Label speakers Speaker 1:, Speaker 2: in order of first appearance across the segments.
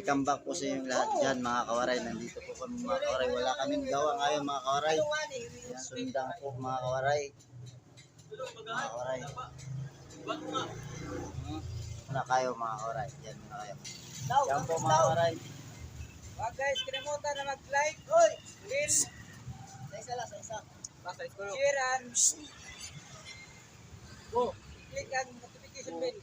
Speaker 1: welcome back po sa inyong lahat dyan mga kawaray. Nandito po kami mga kawaray. Wala kaming gawa ngayon mga kawaray. Sundang po mga kawaray. Mga kawaray. Wala kayo mga kawaray. Yan muna kayo. Yan po mga kawaray.
Speaker 2: Wag guys, kalimutan na mag-like, rin,
Speaker 1: Sa isa.
Speaker 2: share, and click ang notification bell.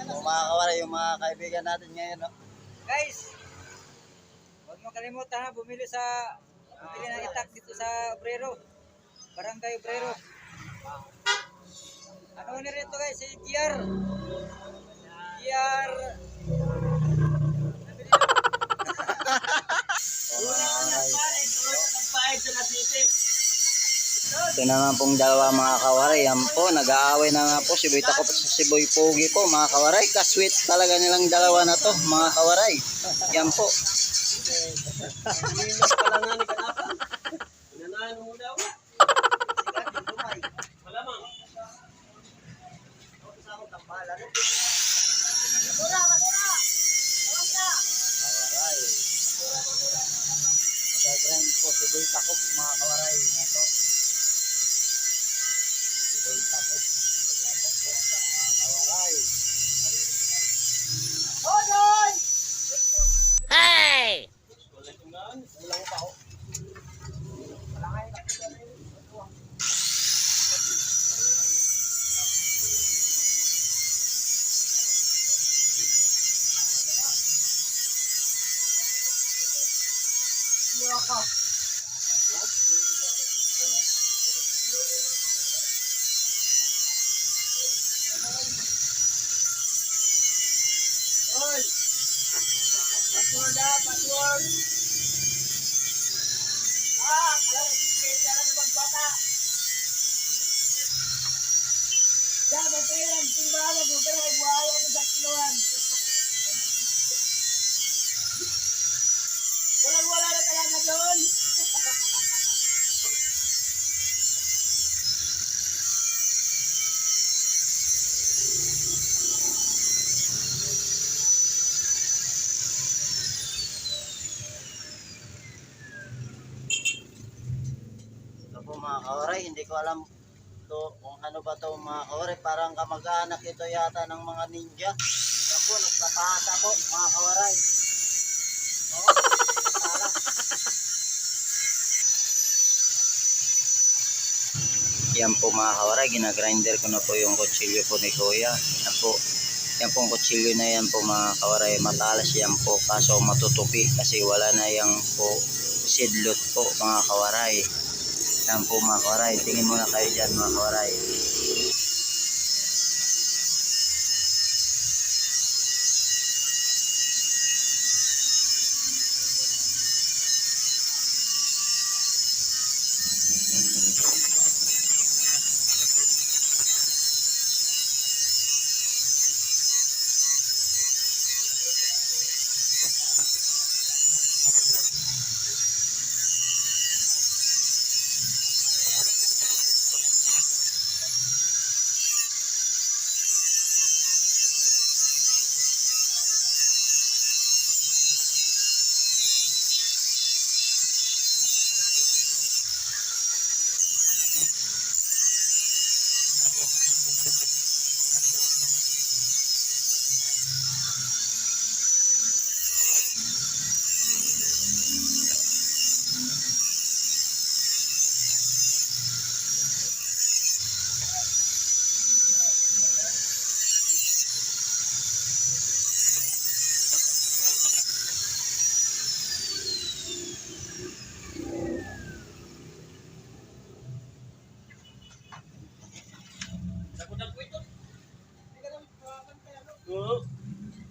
Speaker 1: So, mga kawaray, yung mga kaibigan natin ngayon, no?
Speaker 2: Guys, huwag mo kalimutan ha, bumili ng itak dito sa Obrero. Barangay Obrero. Ano na rin ito guys, si GR. GR.
Speaker 1: Ito naman pong dalawa mga kawaray. Yan po, nag-aaway na nga po si Boy Takop at si Boy Pogi po mga kawaray. Kasweet talaga nilang dalawa na to mga kawaray. Yan po. Kawaray. Nag-grind po si Boy Takop mga kawaray. Yan po. Si Boy Takop. Mga kawaray.
Speaker 2: Wala na talaga doon.
Speaker 1: Ito po mga kawaray, hindi ko alam to kung ano ba to mga kawaray. Parang kamag-anak ito yata ng mga ninja. Ito po, nagpapahata po mga kawaray. Oh, tara. Yan po mga kawaray, ginagrinder ko na po yung kutsilyo po ni Kuya. Yan po, yan pong kutsilyo na yan po mga kawaray, matalas yan po kaso matutupi kasi wala na yung po seedlot po mga kawaray. Yan po mga kawaray, tingin muna kayo dyan mga kawaray.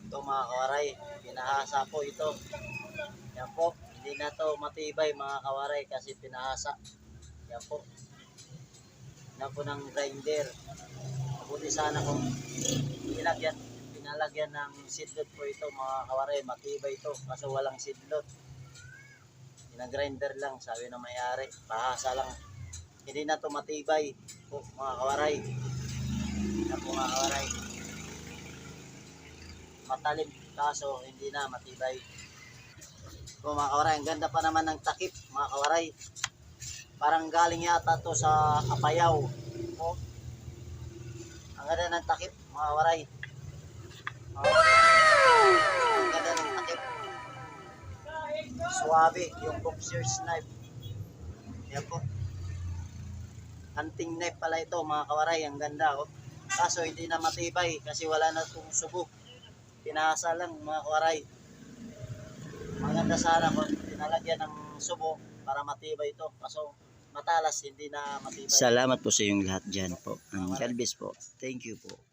Speaker 1: Ito mga kawaray, pinahasa po ito. Yan po, hindi na to matibay mga kawaray kasi pinahasa. Yan po. Yan po ng grinder. Mabuti sana kung pinalagyan ng seedlot po ito mga kawaray, matibay ito kasi walang seedlot. Pinagrinder lang, sabi ng may-ari, bahasa lang. Hindi na to matibay. po mga kawaray. Yan po mga kawaray. Matalim kaso hindi na matibay. Po mga kawaray, ang ganda pa naman ng takip mga kawaray. Parang galing yata to sa Apayao. Po. Ang ganda ng takip mga kawaray. Ang ganda ng takip. Suwabe yung boxer's knife. Yan po. Hunting knife pala ito mga kawaray. Ang ganda oh. Kaso hindi na matibay kasi wala na itong subo. Pinasa lang mga kawaray. Maganda sana kung tinalagyan ng subo para matibay ito. Kaso matalas hindi na matibay. Salamat po sa inyong lahat dyan po. God bless po. Thank you po.